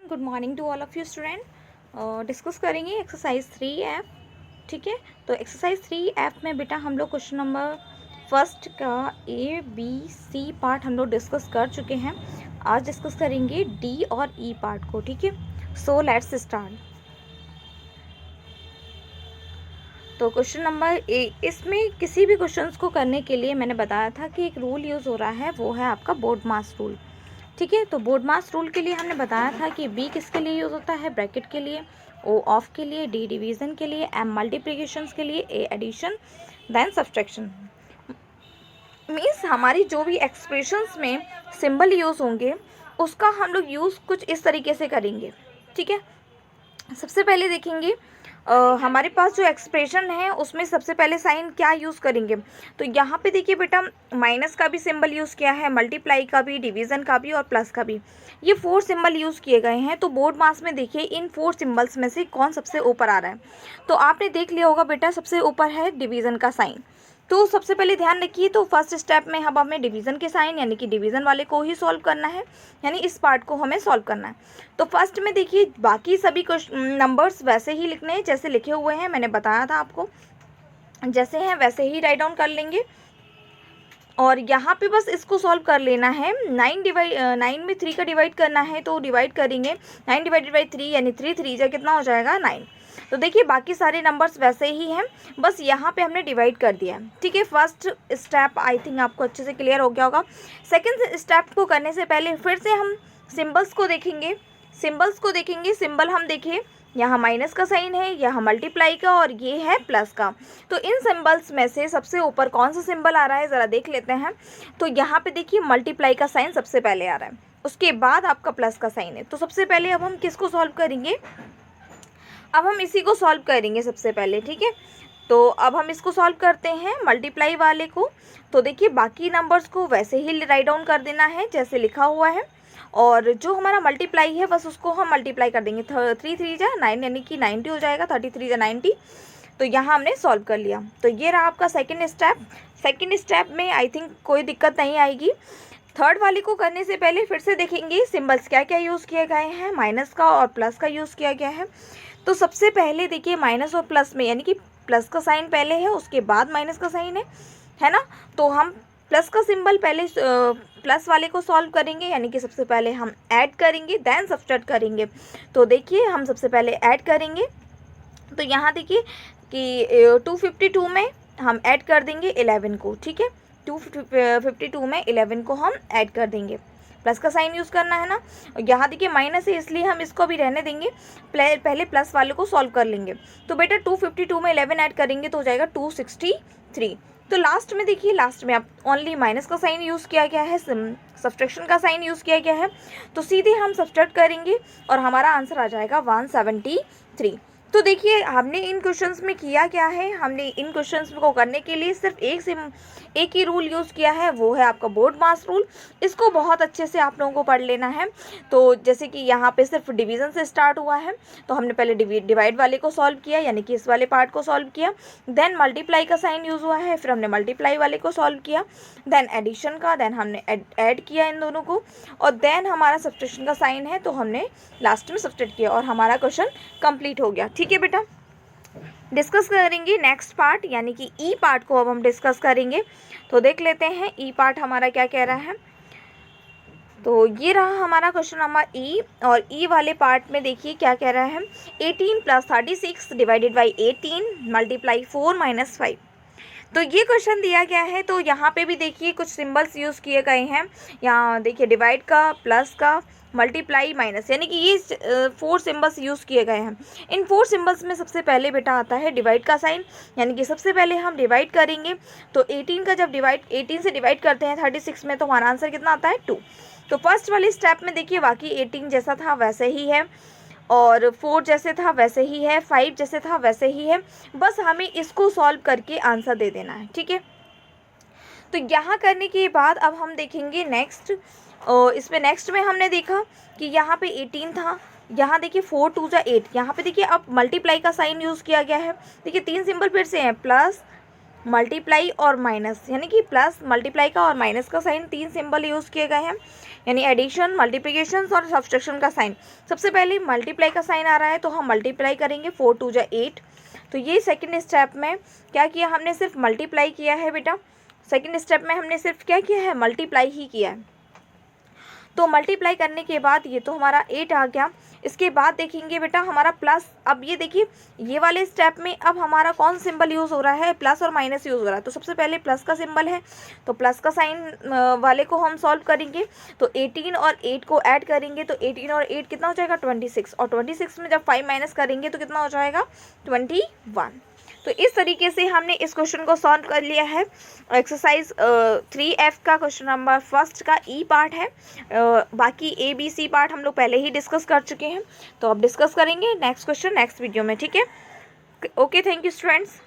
Good morning to all of you student. Discuss करेंगे exercise 3F। ठीक है, तो एक्सरसाइज 3F में बेटा हम लोग क्वेश्चन नंबर फर्स्ट का A B C पार्ट हम लोग डिस्कस कर चुके हैं। आज डिस्कस करेंगे D और E पार्ट को। ठीक है, सो लेट्स स्टार्ट। तो क्वेश्चन नंबर ए, इसमें किसी भी क्वेश्चंस को करने के लिए मैंने बताया था कि एक रूल यूज़ हो रहा है, वो है आपका बोर्ड मास रूल। ठीक है, तो बोर्ड मास रूल के लिए हमने बताया था कि बी किसके लिए यूज़ होता है, ब्रैकेट के लिए, ओ ऑफ के लिए, डी डिवीज़न के लिए, एम मल्टीप्लिकेशंस के लिए, ए एडिशन, देन सब्सट्रैक्शन। मीन्स हमारी जो भी एक्सप्रेशंस में सिंबल यूज़ होंगे उसका हम लोग यूज़ कुछ इस तरीके से करेंगे। ठीक है, सबसे पहले देखेंगे हमारे पास जो एक्सप्रेशन है उसमें सबसे पहले साइन क्या यूज़ करेंगे। तो यहाँ पे देखिए बेटा, माइनस का भी सिंबल यूज़ किया है, मल्टीप्लाई का भी, डिवीज़न का भी और प्लस का भी। ये 4 सिंबल यूज़ किए गए हैं। तो बोर्ड मास में देखिए इन 4 सिंबल्स में से कौन सबसे ऊपर आ रहा है। तो आपने देख लिया होगा बेटा, सबसे ऊपर है डिवीज़न का साइन। तो सबसे पहले ध्यान रखिए, तो फर्स्ट स्टेप में अब हमें डिवीज़न के साइन यानी कि डिवीज़न वाले को ही सॉल्व करना है, यानी इस पार्ट को हमें सॉल्व करना है। तो फर्स्ट में देखिए बाकी सभी नंबर्स वैसे ही लिखने हैं जैसे लिखे हुए हैं, मैंने बताया था आपको, जैसे हैं वैसे ही राइट डाउन कर लेंगे। और यहाँ पे बस इसको सॉल्व कर लेना है। 9 में 3 का डिवाइड करना है, तो डिवाइड करेंगे 9 डिवाइडेड बाई 3 यानी 3 3 जा कितना हो जाएगा 9। तो देखिए बाकी सारे नंबर्स वैसे ही हैं, बस यहाँ पे हमने डिवाइड कर दिया है। ठीक है, फर्स्ट स्टेप आई थिंक आपको अच्छे से क्लियर हो गया होगा। सेकंड स्टेप को करने से पहले फिर से हम सिंबल्स को देखेंगे। सिंबल हम देखें, यहाँ माइनस का साइन है, यहाँ मल्टीप्लाई का और ये है प्लस का। तो इन सिंबल्स में से सबसे ऊपर कौन सा सिंबल आ रहा है ज़रा देख लेते हैं। तो यहाँ पे देखिए मल्टीप्लाई का साइन सबसे पहले आ रहा है, उसके बाद आपका प्लस का साइन है। तो सबसे पहले अब हम किसको सॉल्व करेंगे, अब हम इसी को सॉल्व करेंगे सबसे पहले। ठीक है, तो अब हम इसको सॉल्व करते हैं मल्टीप्लाई वाले को। तो देखिए बाकी नंबर्स को वैसे ही राइट डाउन कर देना है जैसे लिखा हुआ है, और जो हमारा मल्टीप्लाई है बस उसको हम मल्टीप्लाई कर देंगे। 3 3 जा 9 यानी कि 90 हो जाएगा, 33 जा 90। तो यहाँ हमने सॉल्व कर लिया। तो ये रहा आपका सेकंड स्टेप। सेकंड स्टेप में आई थिंक कोई दिक्कत नहीं आएगी। थर्ड वाले को करने से पहले फिर से देखेंगे सिंबल्स क्या क्या यूज़ किए गए हैं, माइनस का और प्लस का यूज़ किया गया है। तो सबसे पहले देखिए माइनस और प्लस में, यानी कि प्लस का साइन पहले है उसके बाद माइनस का साइन है ना। तो हम प्लस का सिंबल पहले प्लस वाले को सॉल्व करेंगे, यानी कि सबसे पहले हम ऐड करेंगे देन सब्सट्रैक्ट करेंगे। तो देखिए हम सबसे पहले ऐड करेंगे। तो यहाँ देखिए कि 252 में हम ऐड कर देंगे 11 को। ठीक है, 252 में 11 को हम ऐड कर देंगे, प्लस का साइन यूज़ करना है ना। यहाँ देखिए माइनस है इसलिए हम इसको भी रहने देंगे, पहले प्लस वाले को सॉल्व कर लेंगे। तो बेटा 252 में 11 ऐड करेंगे तो हो जाएगा 263। तो लास्ट में देखिए, लास्ट में आप ओनली माइनस का साइन यूज़ किया गया है, सब्सट्रैक्शन का साइन यूज़ किया गया है। तो सीधे हम सब्सट्रैक्ट करेंगे और हमारा आंसर आ जाएगा 173। तो देखिए हमने इन क्वेश्चंस में किया क्या है, हमने इन क्वेश्चंस को करने के लिए सिर्फ एक ही रूल यूज़ किया है, वो है आपका बोर्ड मास रूल। इसको बहुत अच्छे से आप लोगों को पढ़ लेना है। तो जैसे कि यहाँ पे सिर्फ डिवीज़न से स्टार्ट हुआ है, तो हमने पहले डिवाइड वाले को सॉल्व किया, यानी कि इस वाले पार्ट को सॉल्व किया। देन मल्टीप्लाई का साइन यूज़ हुआ है, फिर हमने मल्टीप्लाई वाले को सॉल्व किया, देन एडिशन का, देन हमने ऐड किया इन दोनों को, और देन हमारा सब्सट्रैक्शन का साइन है तो हमने लास्ट में सब्सट्रैक्ट किया और हमारा क्वेश्चन कंप्लीट हो गया। ठीक है बेटा, डिस्कस करेंगे नेक्स्ट पार्ट यानी कि ई पार्ट को अब हम डिस्कस करेंगे। तो देख लेते हैं ई पार्ट हमारा क्या कह रहा है। तो ये रहा हमारा क्वेश्चन नंबर ई, और ई वाले पार्ट में देखिए क्या कह रहा है। 18 + 36 डिवाइडेड बाई 18 मल्टीप्लाई 4 - 5। तो ये क्वेश्चन दिया गया है। तो यहाँ पे भी देखिए कुछ सिंबल्स यूज़ किए गए हैं। यहाँ देखिए डिवाइड का, प्लस का, मल्टीप्लाई, माइनस, यानी कि ये 4 सिंबल्स यूज़ किए गए हैं। इन 4 सिंबल्स में सबसे पहले बेटा आता है डिवाइड का साइन, यानी कि सबसे पहले हम डिवाइड करेंगे। तो 18 का जब 18 से डिवाइड करते हैं 36 में, तो हमारा आंसर कितना आता है 2। तो फर्स्ट वाले स्टेप में देखिए बाकी 18 जैसा था वैसे ही है, और 4 जैसे था वैसे ही है, 5 जैसे था वैसे ही है, बस हमें इसको सॉल्व करके आंसर दे देना है। ठीक है, तो यहाँ करने के बाद अब हम देखेंगे नेक्स्ट। इसमें नेक्स्ट में हमने देखा कि यहाँ पे 18 था, यहाँ देखिए 4 2 जा 8, यहाँ पे देखिए अब मल्टीप्लाई का साइन यूज़ किया गया है। देखिए 3 सिंबल फिर से हैं, प्लस, मल्टीप्लाई और माइनस, यानी कि प्लस, मल्टीप्लाई का और माइनस का साइन 3 सिंबल यूज़ किए गए हैं। यानी एडिशन, मल्टीप्लिकेशन और सब्सट्रैक्शन का साइन। सबसे पहले मल्टीप्लाई का साइन आ रहा है तो हम मल्टीप्लाई करेंगे, 4 2 जा 8। तो ये सेकंड स्टेप में क्या किया हमने, सिर्फ मल्टीप्लाई किया है बेटा। सेकंड स्टेप में हमने सिर्फ क्या किया है, मल्टीप्लाई ही किया है। तो मल्टीप्लाई करने के बाद ये तो हमारा 8 आ गया। इसके बाद देखेंगे बेटा हमारा प्लस। अब ये देखिए ये वाले स्टेप में अब हमारा कौन सिंबल यूज़ हो रहा है, प्लस और माइनस यूज़ हो रहा है। तो सबसे पहले प्लस का सिंबल है तो प्लस का साइन वाले को हम सॉल्व करेंगे। तो 18 और 8 को ऐड करेंगे तो 18 और 8 कितना हो जाएगा, 26। और 26 में जब 5 माइनस करेंगे तो कितना हो जाएगा, 21। तो इस तरीके से हमने इस क्वेश्चन को सॉल्व कर लिया है। एक्सरसाइज 3F का क्वेश्चन नंबर फर्स्ट का ई पार्ट है। बाकी ABC पार्ट हम लोग पहले ही डिस्कस कर चुके हैं, तो अब डिस्कस करेंगे नेक्स्ट क्वेश्चन नेक्स्ट वीडियो में, ठीक है। Okay, thank you students.